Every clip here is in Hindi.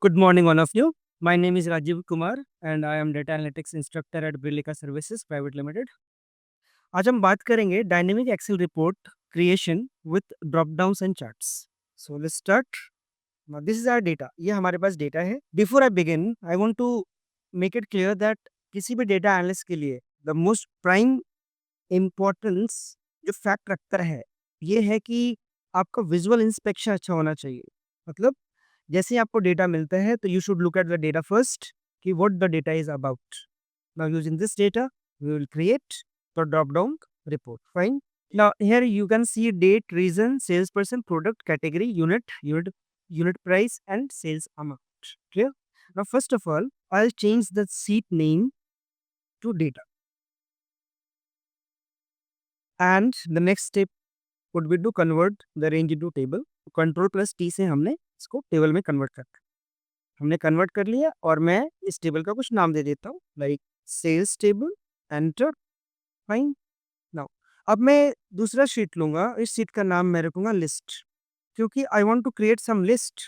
Good morning, all of you. My name is Rajiv Kumar and I am Data Analytics Instructor at Brillika Services Private Limited. आज हम बात करेंगे dynamic excel report creation with drop downs and charts. So let's start. This is our data. ये हमारे पास डेटा है. Before I begin I want to make it clear that किसी भी डेटा एनालिस्ट के लिए द मोस्ट प्राइम इम्पोर्टेंस जो फैक्ट रखता है ये है कि आपका विजुअल इंस्पेक्शन अच्छा होना चाहिए. मतलब जैसे ही आपको डेटा मिलता है तो you should look at the data first कि what the data is about. Now using this data we will create the drop down report. Fine. Now here you can see date, reason, salesperson, product, category, unit price, and sales amount. Clear? Now first of all, I'll change the sheet name to data, and the next step would be to convert the range into table. Control plus T से हमने इसको टेबल में कन्वर्ट कर हमने कन्वर्ट कर लिया और मैं इस टेबल का कुछ नाम दे देता हूँ like sales table. Enter. Fine. Now अब मैं दूसरा शीट लूंगा. इस शीट का नाम मैं रखूंगा लिस्ट, क्योंकि I want to create some list.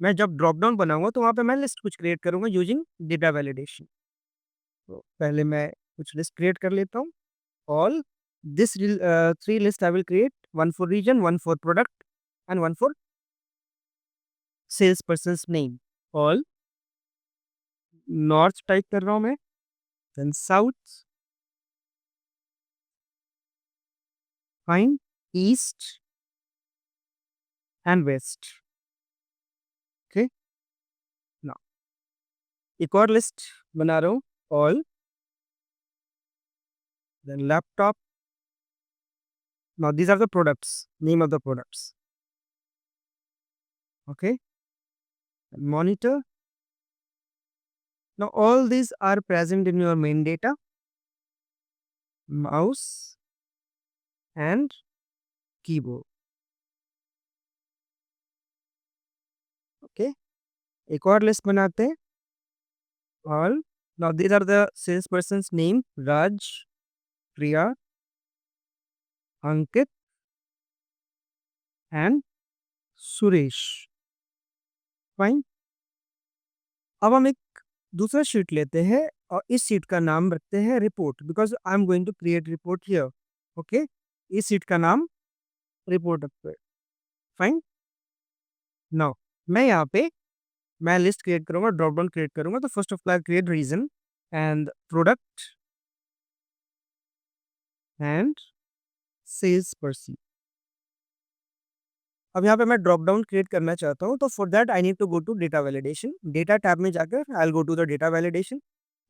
मैं जब ड्रॉप डाउन बनाऊंगा तो वहां पे मैं लिस्ट कुछ क्रिएट करूंगा यूजिंग डेटा वैलिडेशन. तो पहले मैं कुछ लिस्ट क्रिएट कर लेता हूँ. All this three list I will create, one for region, one for product, and one for sales person name. All north type कर रहा हूँ मैं, then south. Fine. East and west. Okay. Now एक और लिस्ट बना रहा हूँ. All, then laptop. Now these are the products, name of the products. Okay. Monitor. Now all these are present in your main data. Mouse and keyboard. Okay. एक और लिस्ट बनाते हैं. All. Now these are the salesperson's name: Raj, Priya, Ankit and Suresh. Fine. अब हम एक दूसरा शीट लेते हैं और इस शीट का नाम रखते हैं report, because I am going to create report here. Okay. इस शीट का नाम रिपोर्ट रखते हैं. फाइन. नाउ मैं यहाँ पे मैं लिस्ट क्रिएट करूंगा, ड्रॉप डाउन क्रिएट करूंगा. तो first of all create region and product and sales person. अब यहाँ पे मैं ड्रॉप डाउन क्रिएट करना चाहता हूँ, तो for that I need to go to data validation. Data tab में जाकर I will go to the data validation.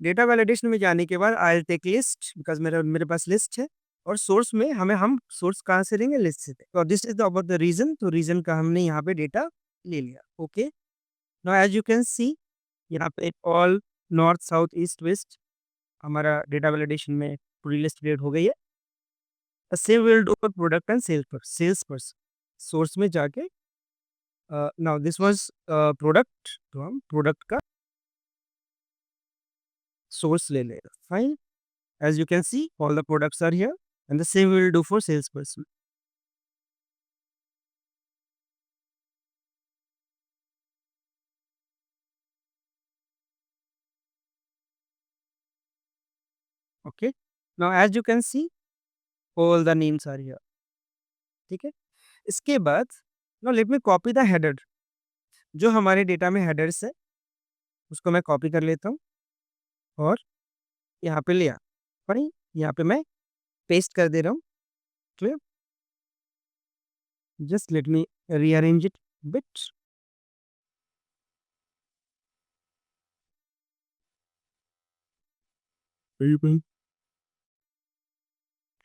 Data validation में जाने के बाद I will take list, because मेरे मेरे पास लिस्ट है. और सोर्स में हम सोर्स कहाँ से लेंगे? लिस्ट से. तो this is the about the region. तो रीजन का हमने यहाँ पे डेटा ले लिया. Okay. Now as you can see यहाँ पे all north south east west हमारा डेटा वैलिडेशन में पूरी लिस्ट क्रिएट हो गई है. Same will do for product and sales person. Source में जाके नाउ दिस वाज प्रोडक्ट, तो हम प्रोडक्ट का सोर्स ले लेगा. Fine. As you can see all the products are here and the same will do for sales person. Okay. Now as you can see all the names are here. ठीक है. इसके बाद now let me copy the header. जो हमारे डेटा में हेडर्स है उसको मैं कॉपी कर लेता हूँ और यहाँ पे ले आ. फाइन. यहाँ पे मैं पेस्ट कर दे रहा हूँ. Clear. Just let me rearrange it a bit.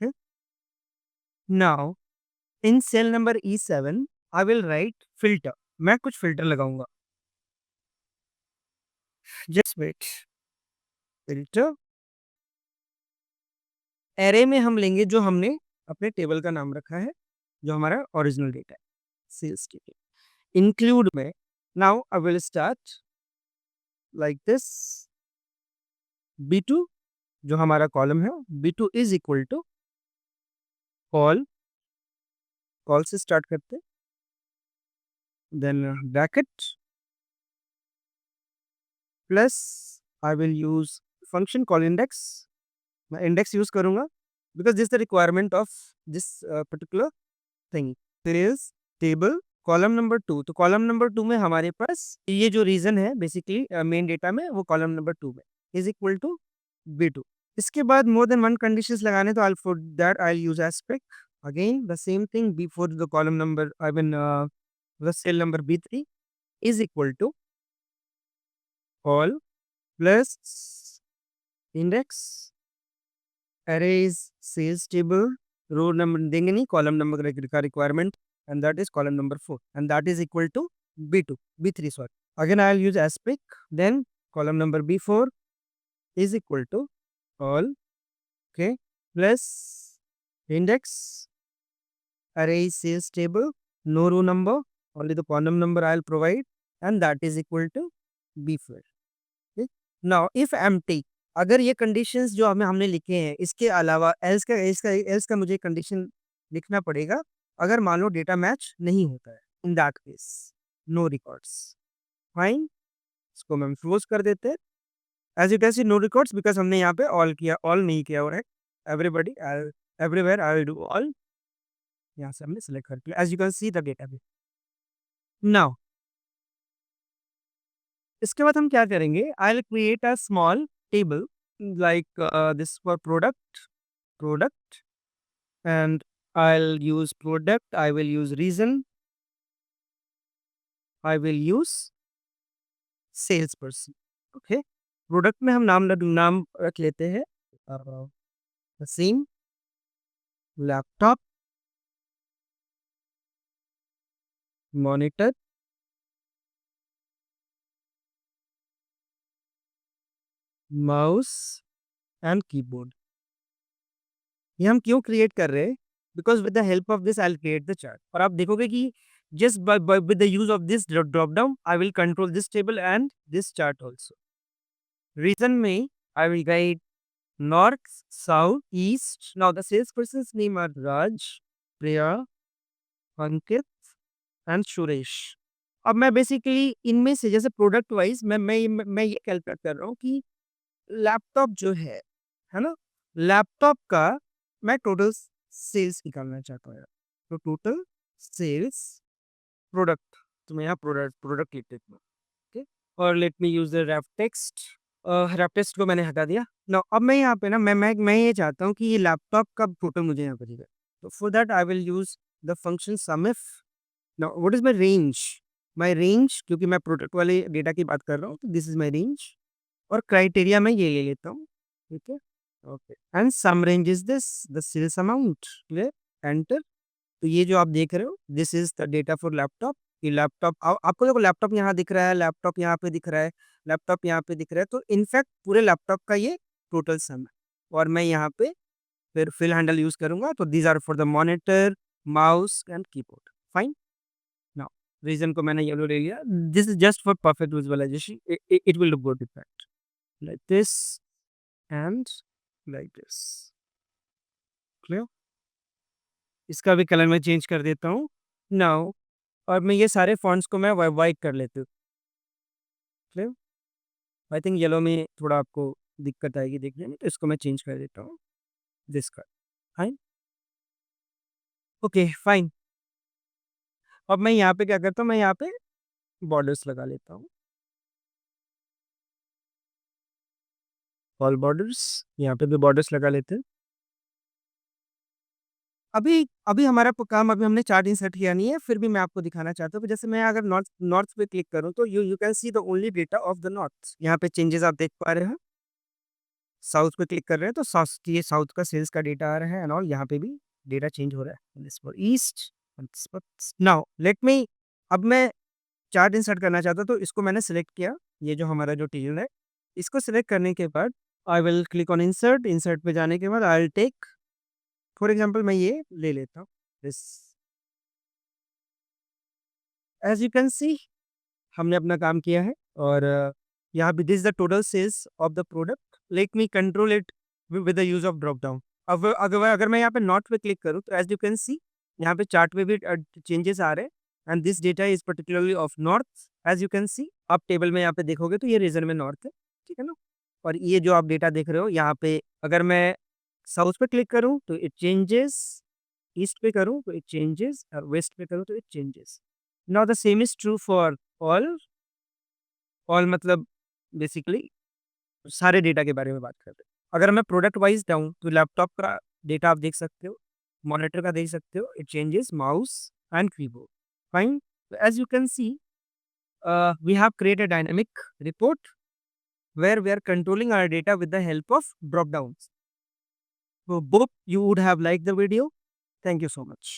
Okay. Now, in cell number E7, I will write filter. मैं कुछ filter लगाऊंगा. Just wait. Filter. Array में हम लेंगे जो हमने अपने टेबल का नाम रखा है, जो हमारा ओरिजिनल डेटा है, सेल्स टेबल. इंक्लूड में now I will start like this. B2 जो हमारा कॉलम है, B2 is equal to call. Call से स्टार्ट करते, then bracket, plus I will use function call index. मैं इंडेक्स यूज करूंगा because this the requirement of this particular thing. फिर इज टेबल कॉलम नंबर 2। तो कॉलम नंबर 2 में हमारे पास ये जो रीजन है बेसिकली मेन डेटा में, वो कॉलम नंबर 2 में इज इक्वल टू B2। इसके बाद मोर देन वन कंडीशंस लगाने, तो I for that I use aspect again the same thing before the column number, I mean the cell number B3 is equal to all plus index arrays sales table, row number देंगे नहीं, कॉलम नंबर का requirement, and that is column number 4 and that is equal to B2 B3 sorry. Again I will use aspect, then column number B4 is equal to all, okay, plus index array sales table, no row number, only the column number I'll provide, and that is equal to B4। okay? Now if empty, अगर ये कंडीशंस जो हमें हमने लिखे हैं इसके अलावा एल्स का मुझे कंडीशन लिखना पड़ेगा अगर मान लो डेटा मैच नहीं होता है, in that case no records. Fine, इसको हम क्लोज कर देते हैं। As you can see no records because हमने यहाँ पे ऑल किया, ऑल नहीं किया और है everybody everywhere I will do all, यहाँ से हमने सेलेक्ट कर लिया as you can see the data भी। नाउ इसके बाद हम क्या करेंगे, I will create a small table like this for product and I will use product, I will use region, I will use sales person. Okay, product में हम नाम रख लेते हैं वसीम laptop monitor mouse and keyboard. ये हम क्यों क्रिएट कर रहे हैं, because with the help of this I will create the chart. और आप देखोगे कि just with the use of this drop down I will control this table and this chart also. Region में I will write north south east. Now the sales person name are Raj, Priya, Ankit and Suresh. अब मैं बेसिकली इनमें से जैसे प्रोडक्ट वाइज मैं ये कैलकुलेट कर रहा हूँ कि लैपटॉप जो है ना, लैपटॉप का मैं टोटल सेल्स निकालना चाहता हूँ यार। तो टोटल सेल्स प्रोडक्ट, तो मैं यहाँ प्रोडक्ट लिख देता हूँ। ओके, और let me use the wrap text को मैंने हटा दिया ना। अब मैं यहाँ पे ना मैं ये चाहता हूँ कि ये लैपटॉप का टोटल मुझे यहाँ पर दिखेगा। तो for that I will use the function sum if. Now what is my range, क्योंकि मैं प्रोडक्ट वाले डेटा की बात कर रहा हूँ, तो दिस इज माय रेंज। और क्राइटेरिया मैं ये ले लेता हूँ, ठीक है। Okay, and sum range is this the sales amount, clear, enter. तो ये जो आप देख रहे हो this is the data for laptop. ये लैपटॉप आपको देखो, लैपटॉप यहाँ दिख रहा है, लैपटॉप यहाँ पे दिख रहा है, लैपटॉप यहाँ पे दिख रहा है, तो इनफैक्ट पूरे लैपटॉप का ये टोटल सम है। और मैं यहाँ पे फिर फिल हैंडल यूज करूंगा, तो these are for the monitor mouse and keyboard. Fine, now region को मैंने येलो ले लिया, this is just for perfect visualization, it will look good effect like this and like this, clear। इसका भी कलर मैं चेंज कर देता हूँ नाउ, और मैं ये सारे फॉन्ट्स को मैं वाइट कर लेती हूँ, क्लियर। आई थिंक येलो में थोड़ा आपको दिक्कत आएगी देखने में, तो इसको मैं चेंज कर देता हूँ दिस का। Fine, okay fine. अब मैं यहाँ पे क्या करता हूँ, मैं यहाँ पे बॉर्डर्स लगा लेता हूँ, ऑल बॉर्डर्स, यहाँ पे भी बॉर्डर्स लगा लेते हैं। अभी अभी हमारा काम, अभी हमने चार्ट इंसर्ट किया नहीं है, फिर भी मैं आपको दिखाना चाहता हूँ कि जैसे मैं अगर नॉर्थ नॉर्थ पे क्लिक करूँ तो you can see the only data of the north. यहाँ पे चेंजेस आप देख पा रहे हैं। साउथ पे क्लिक कर रहे हैं तो साउथ, ये साउथ का सेल्स का डेटा आ रहा है एंड ऑल, यहाँ पे भी डेटा चेंज हो रहा है। This for east, now let मी, अब मैं चार्ट इंसर्ट करना चाहता हूँ, तो इसको मैंने सेलेक्ट किया, ये जो हमारा जो टेबल है, इसको सेलेक्ट करने के बाद I will click on insert. Insert पे जाने के बाद I will take, for example मैं ये ले लेता हूँ this. As you can see हमने अपना काम किया है, और यहाँ पे this the total sales of the product. Let me control it with the use of drop down. अब अगर मैं यहाँ पे नॉट पे क्लिक करूँ तो एज यू कैन सी यहाँ पे चार्ट में भी चेंजेस आ रहे हैं, and this data is particularly of north, as you can see. आप टेबल में यहाँ पे देखोगे तो ये रीजन में नॉर्थ है, ठीक है ना। और ये जो आप डेटा देख रहे हो यहाँ पे, अगर मैं साउथ पे क्लिक करूँ तो इट चेंजेस, ईस्ट पे करूँ तो इट चेंजेस, और वेस्ट पे करूँ तो it changes. Now the same is true for all. All मतलब बेसिकली सारे डेटा के बारे में बात करते हैं। अगर मैं प्रोडक्ट वाइज जाऊँ तो लैपटॉप का डेटा आप देख सकते हो, मॉनिटर का देख सकते हो, it changes, mouse and keyboard. Fine. As you can see, we have created a dynamic report where we are controlling our data with the help of drop downs. So hope you would have liked the video. Thank you so much.